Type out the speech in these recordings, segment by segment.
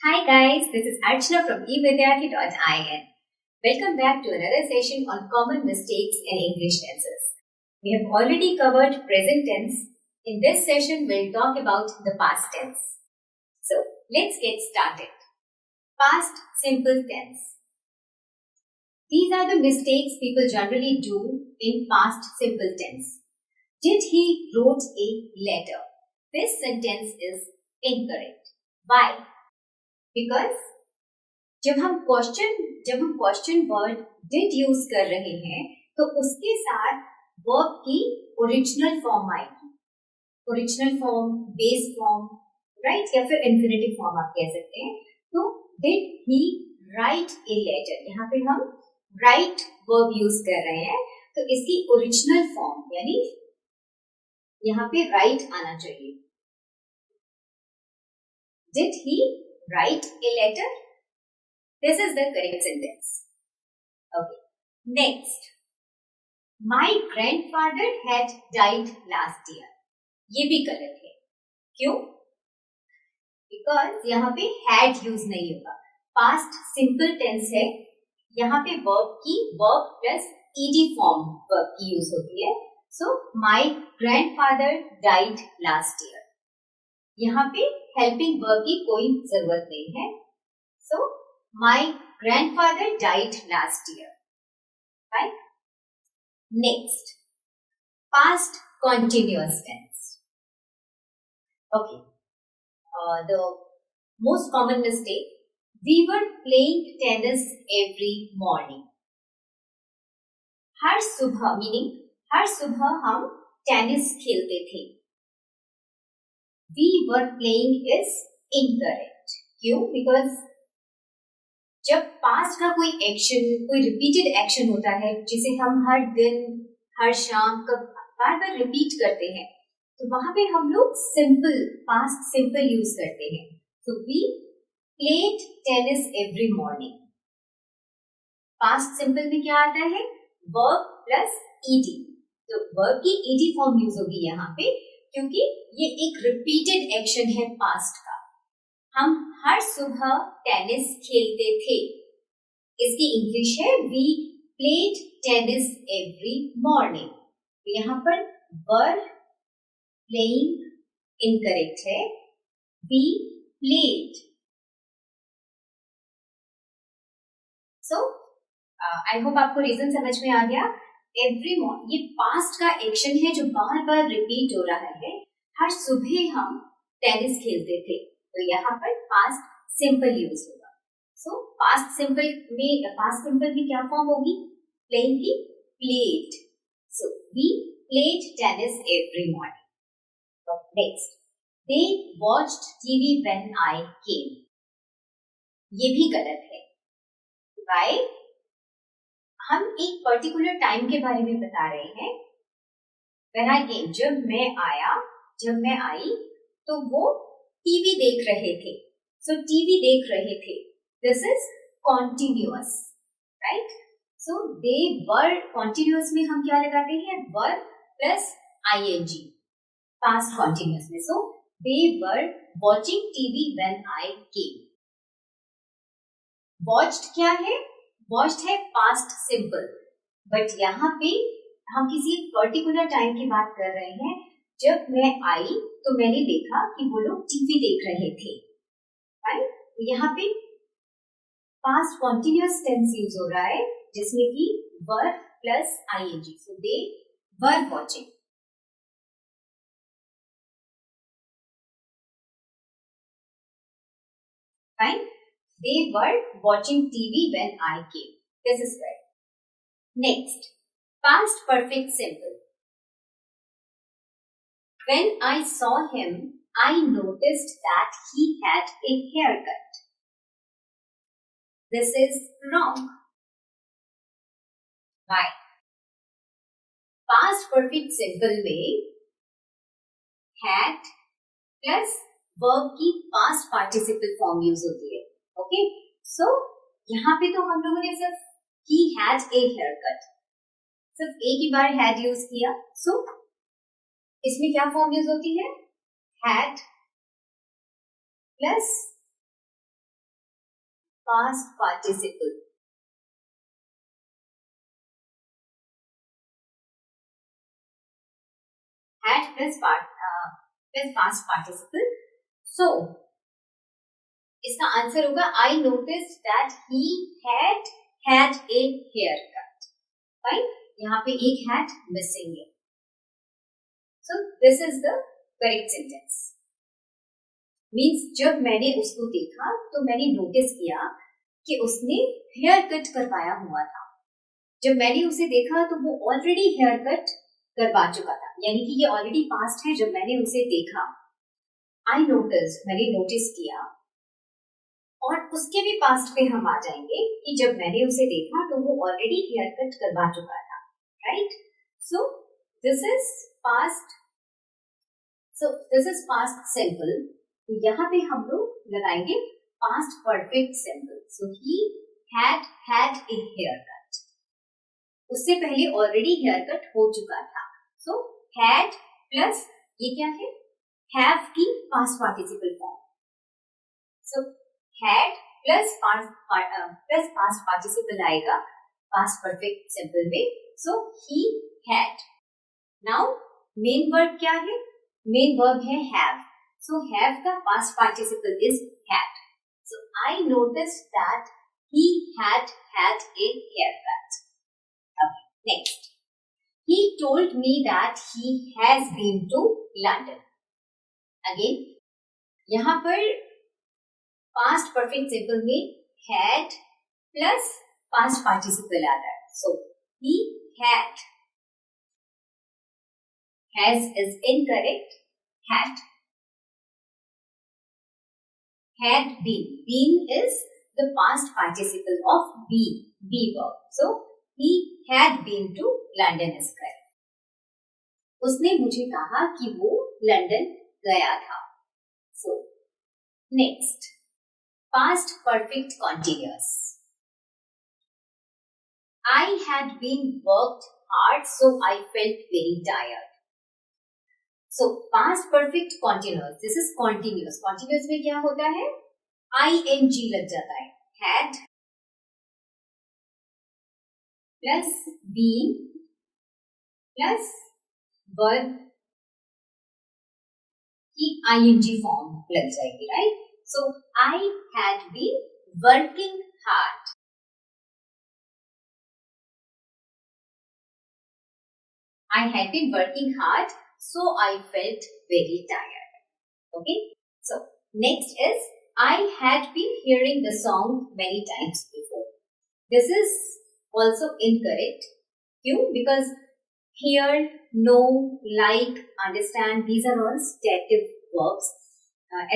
Hi guys, this is Archana from evidyarthi.in. Welcome back to another session on common mistakes in English tenses. We have already covered present tense. In this session, we'll talk about the past tense. So, let's get started. Past simple tense. These are the mistakes people generally do in past simple tense. Did he wrote a letter? This sentence is incorrect. Why? Because जब हम question word did use कर रहे हैं तो उसके साथ verb की original form आएगी. Original form, base form, right, या फिर इन्फिनेटिव फॉर्म आप कह सकते हैं. तो did he write a letter, यहाँ पे हम राइट वर्ब यूज कर रहे हैं तो इसकी ओरिजिनल फॉर्म यानी यहाँ पे राइट आना चाहिए. Did he write a letter? This is the correct sentence. Okay. Next. My grandfather had died last year. ये भी गलत है. क्यों? Because यहाँ पे had यूज नहीं होगा. Past simple tense है. यहाँ पे verb की verb plus ed form verb की यूज होती है. So my grandfather died last year. यहाँ पे हेल्पिंग वर्ब की कोई जरूरत नहीं है. So my grandfather died last year. Right. Next, past continuous tense. Okay, the most common mistake, we were playing tennis every morning. हर सुबह, मीनिंग हर सुबह हम टेनिस खेलते थे. We were playing is incorrect. क्यों? Because जब पास्ट का कोई एक्शन, कोई रिपीटेड एक्शन होता है जिसे हम हर दिन, हर शाम बार बार रिपीट करते हैं तो वहां पे हम लोग सिंपल, पास्ट सिंपल यूज करते हैं. तो we played tennis every morning. Past simple में क्या आता है? Verb plus ed. तो वर्ब की ed फॉर्म यूज होगी यहाँ पे क्योंकि ये एक रिपीटेड एक्शन है पास्ट का. हम हर सुबह टेनिस खेलते थे. इसकी इंग्लिश है we played tennis every morning. यहाँ पर वर प्लेइंग इनकरेक्ट है. We played. So I hope आपको रीजन समझ में आ गया. एवरी मॉर्निंग ये पास्ट का एक्शन है जो बार बार रिपीट हो रहा है. हर सुबह हम टेनिस खेलते थे तो यहाँ पर पास्ट सिंपल यूज होगा. सो पास्ट सिंपल में क्या फॉर्म होगी? प्लेइंग की played. So we played tennis every morning. Next, they watched TV when I came. ये भी गलत है. व्हाई? हम एक पर्टिकुलर टाइम के बारे में बता रहे हैं. When I came, जब मैं आई तो वो टीवी देख रहे थे. So टीवी देख रहे थे. This is continuous, right? So they were, continuous में हम क्या लगाते हैं? were plus ing, past continuous में. So they were watching TV when I came. Watched क्या है? Watched है पास्ट सिंपल. बट यहाँ पे हम किसी पर्टिकुलर टाइम की बात कर रहे हैं. जब मैं आई तो मैंने देखा कि वो लोग टीवी देख रहे थे. राइट. यहाँ पे पास्ट कॉन्टिन्यूअस टेंस यूज हो रहा है जिसमें कि were plus ING. So they were watching. Right. They were watching TV when I came. This is correct. Next, past perfect simple. When I saw him, I noticed that he had a haircut. This is wrong. Why? Past perfect simple में had plus verb की past participle form use होती है. Okay, सो यहाँ पे तो हम लोगों ने सिर्फ he had a haircut, सिर्फ एक ही बार had यूज किया. सो इसमें क्या फॉर्म यूज होती है? had plus past participle. Had plus past participle. So इसका आंसर होगा I noticed that he had a haircut. Fine. यहाँ पे एक had missing है. So this is the correct sentence. Means जब मैंने उसको देखा तो मैंने नोटिस किया कि उसने हेयर कट करवाया हुआ था. जब मैंने उसे देखा तो वो ऑलरेडी हेयर कट करवा चुका था, यानी कि ये ऑलरेडी पास्ट है. जब मैंने उसे देखा, आई नोटिस, मैंने नोटिस किया. और उसके भी पास्ट पे हम आ जाएंगे कि जब मैंने उसे देखा तो वो ऑलरेडी हेयर कट करवा चुका था. Right. So this is past. So this is past simple. तो यहाँ पे हम लोग लगाएंगे past perfect simple. So he had a haircut. उससे पहले ऑलरेडी हेयर कट हो चुका था. सो had प्लस ये क्या है, have की past participle form. So had plus past participle आएगा पास्ट परफेक्ट सिंपल में. सो he had. Now main verb क्या है? मेन वर्ब है have. So have का past participle is had. So I noticed that he had a haircut. Okay, next. He told me that he has been to London. Again, यहाँ पर past perfect simple में had plus past participle आ रहा है. So he had. Has is incorrect. Had been. Been is the past participle of be verb. So he had been to London is correct. उसने मुझे कहा कि वो London गया था. So next, past perfect continuous. I had been worked hard, so I felt very tired. So past perfect continuous. This is continuous. Continuous में क्या होता है? ing लग जाता है. Had plus been plus verb की ing form लग जाएगी, right? So I had been working hard. I had been working hard. So I felt very tired. Okay. So next is I had been hearing the song many times before. This is also incorrect. Kyun? Because hear, know, like, understand, these are all stative verbs.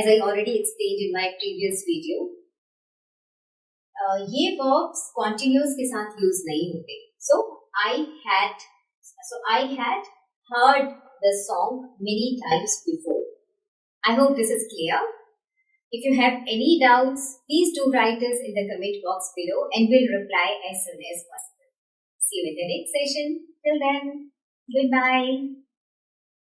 As I already explained in my previous video. ये verbs continuous के साथ use नहीं होते. So I had heard the song many times before. I hope this is clear. If you have any doubts, please do write us in the comment box below and we'll reply as soon as possible. See you in the next session. Till then, goodbye.